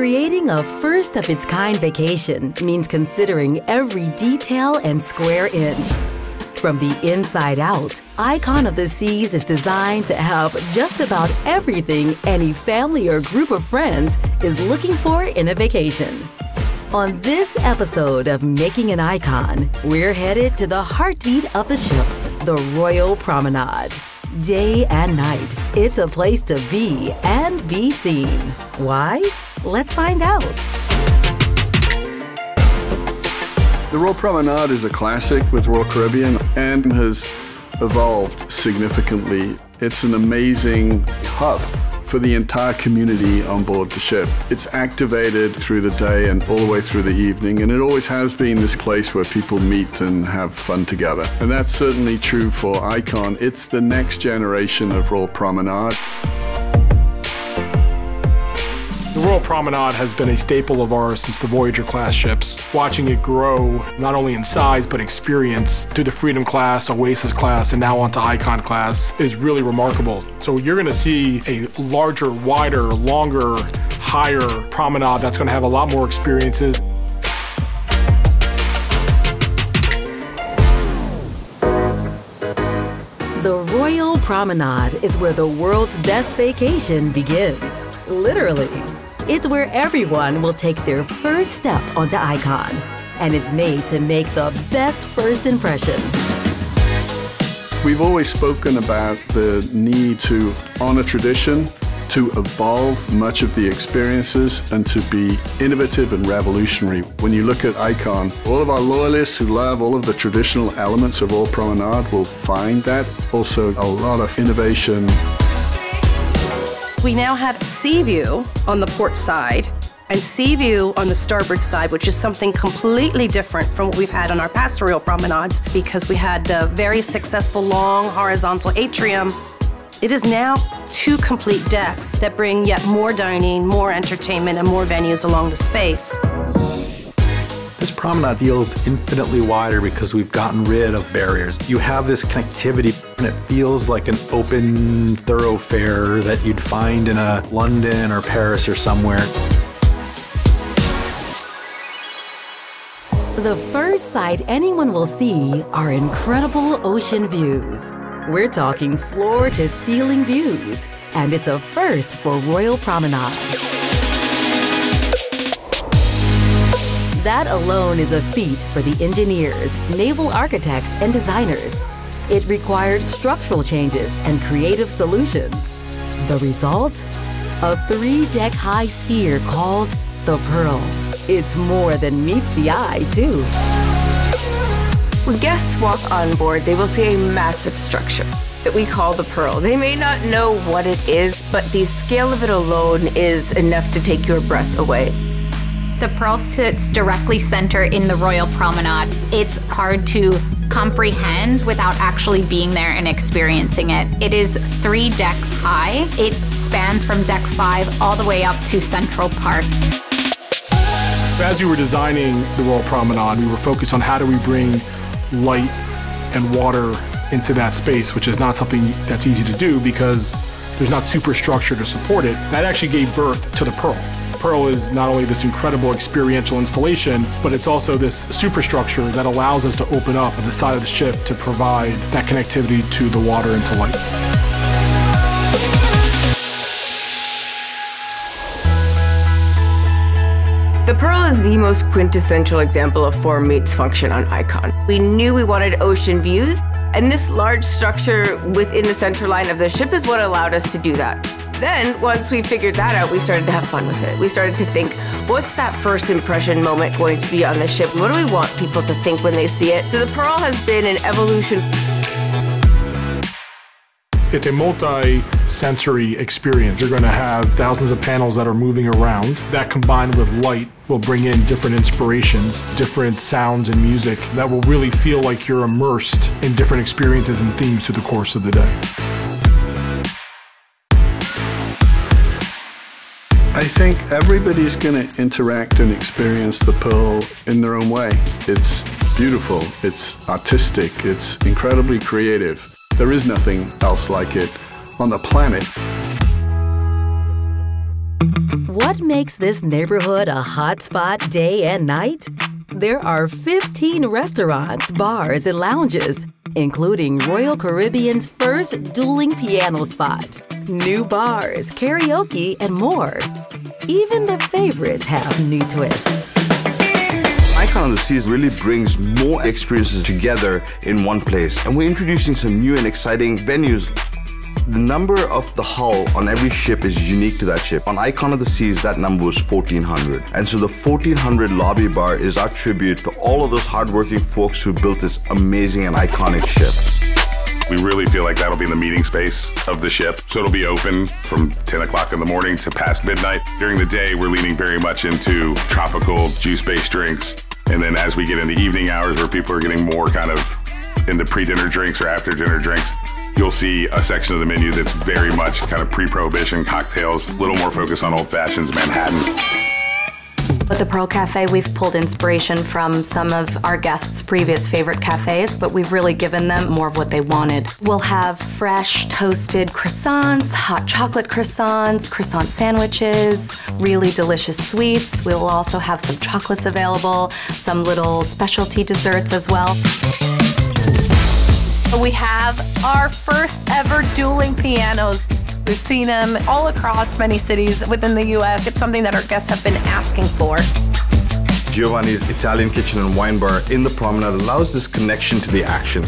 Creating a first-of-its-kind vacation means considering every detail and square inch. From the inside out, Icon of the Seas is designed to have just about everything any family or group of friends is looking for in a vacation. On this episode of Making an Icon, we're headed to the heartbeat of the ship, the Royal Promenade. Day and night, it's a place to be and be seen. Why? Let's find out. The Royal Promenade is a classic with Royal Caribbean and has evolved significantly. It's an amazing hub for the entire community on board the ship. It's activated through the day and all the way through the evening, and it always has been this place where people meet and have fun together. And that's certainly true for Icon. It's the next generation of Royal Promenade. The Royal Promenade has been a staple of ours since the Voyager-class ships. Watching it grow, not only in size, but experience through the Freedom class, Oasis class, and now onto Icon class is really remarkable. So you're gonna see a larger, wider, longer, higher promenade that's gonna have a lot more experiences. The Royal Promenade is where the world's best vacation begins. Literally. It's where everyone will take their first step onto Icon, and it's made to make the best first impression. We've always spoken about the need to honor tradition, to evolve much of the experiences, and to be innovative and revolutionary. When you look at Icon, all of our loyalists who love all of the traditional elements of Royal Promenade will find that. Also, a lot of innovation. We now have sea view on the port side and sea view on the starboard side, which is something completely different from what we've had on our past Royal Promenades, because we had the very successful long horizontal atrium. It is now 2 complete decks that bring yet more dining, more entertainment, and more venues along the space. This promenade feels infinitely wider because we've gotten rid of barriers. You have this connectivity, and it feels like an open thoroughfare that you'd find in a London or Paris or somewhere. The first sight anyone will see are incredible ocean views. We're talking floor-to-ceiling views, and it's a first for Royal Promenade. That alone is a feat for the engineers, naval architects, and designers. It required structural changes and creative solutions. The result? A 3-deck high sphere called the Pearl. It's more than meets the eye, too. When guests walk on board, they will see a massive structure that we call the Pearl. They may not know what it is, but the scale of it alone is enough to take your breath away. The Pearl sits directly center in the Royal Promenade. It's hard to comprehend without actually being there and experiencing it. It is 3 decks high. It spans from deck 5 all the way up to Central Park. As we were designing the Royal Promenade, we were focused on how do we bring light and water into that space, which is not something that's easy to do because there's not superstructure to support it. That actually gave birth to the Pearl. Pearl is not only this incredible experiential installation, but it's also this superstructure that allows us to open up on the side of the ship to provide that connectivity to the water and to light. The Pearl is the most quintessential example of form meets function on Icon. We knew we wanted ocean views, and this large structure within the center line of the ship is what allowed us to do that. Then, once we figured that out, we started to have fun with it. We started to think, what's that first impression moment going to be on the ship? What do we want people to think when they see it? So the Pearl has been an evolution. It's a multi-sensory experience. You're going to have thousands of panels that are moving around. That combined with light will bring in different inspirations, different sounds and music that will really feel like you're immersed in different experiences and themes through the course of the day. I think everybody's going to interact and experience the Pearl in their own way. It's beautiful, it's artistic, it's incredibly creative. There is nothing else like it on the planet. What makes this neighborhood a hotspot day and night? There are 15 restaurants, bars, and lounges, including Royal Caribbean's first dueling piano spot, new bars, karaoke, and more. Even the favorites have new twists. Icon of the Seas really brings more experiences together in one place, and we're introducing some new and exciting venues. The number of the hull on every ship is unique to that ship. On Icon of the Seas, that number was 1,400. And so the 1,400 lobby bar is our tribute to all of those hardworking folks who built this amazing and iconic ship. We really feel like that'll be in the meeting space of the ship. So it'll be open from 10 o'clock in the morning to past midnight. During the day, we're leaning very much into tropical juice-based drinks. And then as we get into evening hours where people are getting more kind of into pre-dinner drinks or after-dinner drinks, you'll see a section of the menu that's very much kind of pre-prohibition cocktails, a little more focused on old fashions, Manhattan. At the Pearl Cafe, we've pulled inspiration from some of our guests' previous favorite cafes, but we've really given them more of what they wanted. We'll have fresh toasted croissants, hot chocolate croissants, croissant sandwiches, really delicious sweets. We'll also have some chocolates available, some little specialty desserts as well. We have our first ever dueling pianos. We've seen them all across many cities within the US. It's something that our guests have been asking for. Giovanni's Italian Kitchen and Wine Bar in the Promenade allows this connection to the action.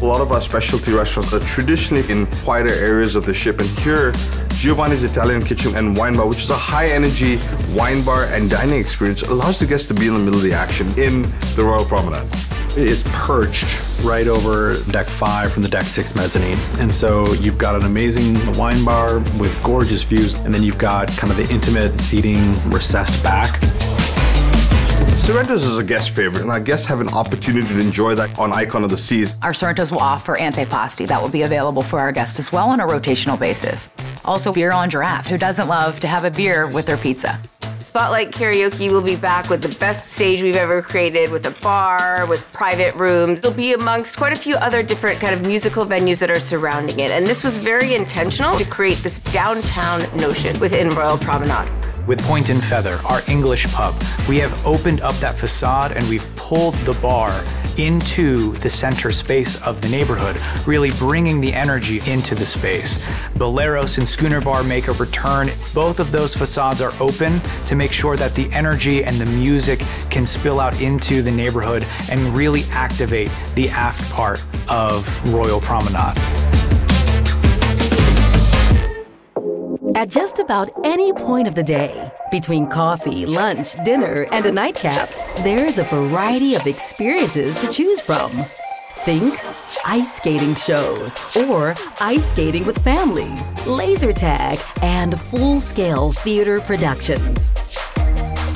A lot of our specialty restaurants are traditionally in quieter areas of the ship, and here, Giovanni's Italian Kitchen and Wine Bar, which is a high-energy wine bar and dining experience, allows the guests to be in the middle of the action in the Royal Promenade. It is perched right over deck 5 from the deck 6 mezzanine. And so you've got an amazing wine bar with gorgeous views, and then you've got kind of the intimate seating recessed back. Sorrento's is a guest favorite, and our guests have an opportunity to enjoy that on Icon of the Seas. Our Sorrento's will offer antipasti that will be available for our guests as well on a rotational basis. Also, beer on draft. Who doesn't love to have a beer with their pizza? Spotlight Karaoke will be back with the best stage we've ever created, with a bar, with private rooms. It'll be amongst quite a few other different kind of musical venues that are surrounding it. And this was very intentional to create this downtown notion within Royal Promenade. With Point and Feather, our English pub, we have opened up that facade and we've pulled the bar into the center space of the neighborhood, really bringing the energy into the space. Boleros and Schooner Bar make a return. Both of those facades are open to make sure that the energy and the music can spill out into the neighborhood and really activate the aft part of Royal Promenade. At just about any point of the day, between coffee, lunch, dinner, and a nightcap, there's a variety of experiences to choose from. Think ice skating shows or ice skating with family, laser tag, and full-scale theater productions.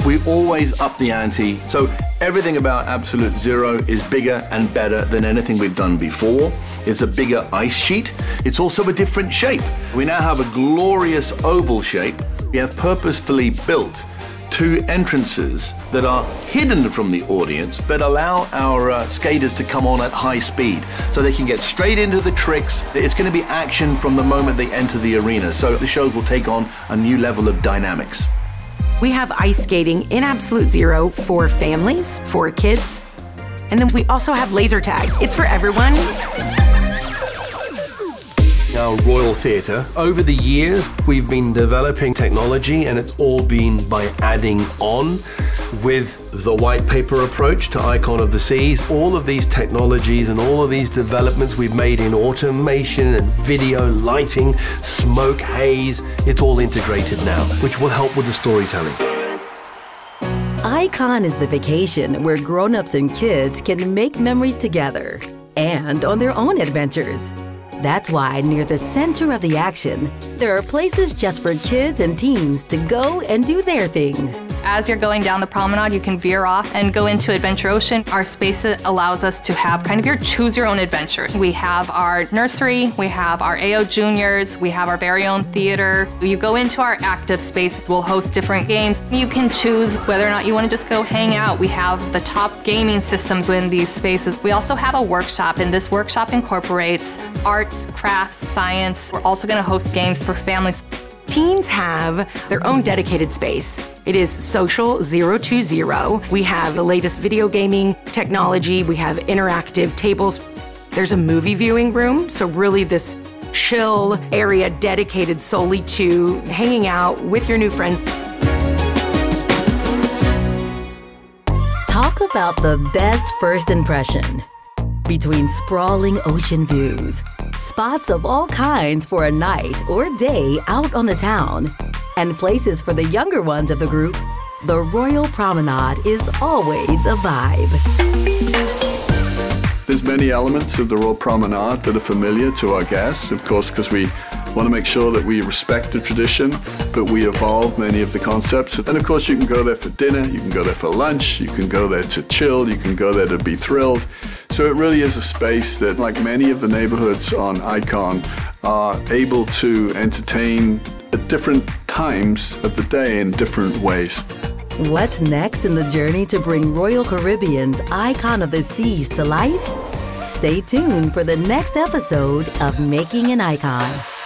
We always up the ante, so everything about Absolute Zero is bigger and better than anything we've done before. It's a bigger ice sheet. It's also a different shape. We now have a glorious oval shape. We have purposefully built 2 entrances that are hidden from the audience but allow our skaters to come on at high speed so they can get straight into the tricks. It's going to be action from the moment they enter the arena, so the shows will take on a new level of dynamics. We have ice skating in Absolute Zero for families, for kids, and then we also have laser tag. It's for everyone. Our Royal Theatre, over the years, we've been developing technology, and it's all been by adding on with the white paper approach to Icon of the Seas. All of these technologies and all of these developments we've made in automation and video, lighting, smoke, haze, it's all integrated now, which will help with the storytelling. Icon is the vacation where grown-ups and kids can make memories together and on their own adventures. That's why near the center of the action, there are places just for kids and teens to go and do their thing. As you're going down the promenade, you can veer off and go into Adventure Ocean. Our space allows us to have kind of your choose your own adventures. We have our nursery, we have our AO juniors, we have our very own theater. You go into our active space, we'll host different games. You can choose whether or not you want to just go hang out. We have the top gaming systems in these spaces. We also have a workshop, and this workshop incorporates arts, crafts, science. We're also going to host games for families. Teens have their own dedicated space. It is Social 020. We have the latest video gaming technology. We have interactive tables. There's a movie viewing room, so really this chill area dedicated solely to hanging out with your new friends. Talk about the best first impression. Between sprawling ocean views, spots of all kinds for a night or day out on the town, and places for the younger ones of the group, the Royal Promenade is always a vibe. There's many elements of the Royal Promenade that are familiar to our guests, of course, because we want to make sure that we respect the tradition, but we evolve many of the concepts. And of course, you can go there for dinner, you can go there for lunch, you can go there to chill, you can go there to be thrilled. So it really is a space that, like many of the neighborhoods on Icon, are able to entertain at different times of the day in different ways. What's next in the journey to bring Royal Caribbean's Icon of the Seas to life? Stay tuned for the next episode of Making an Icon.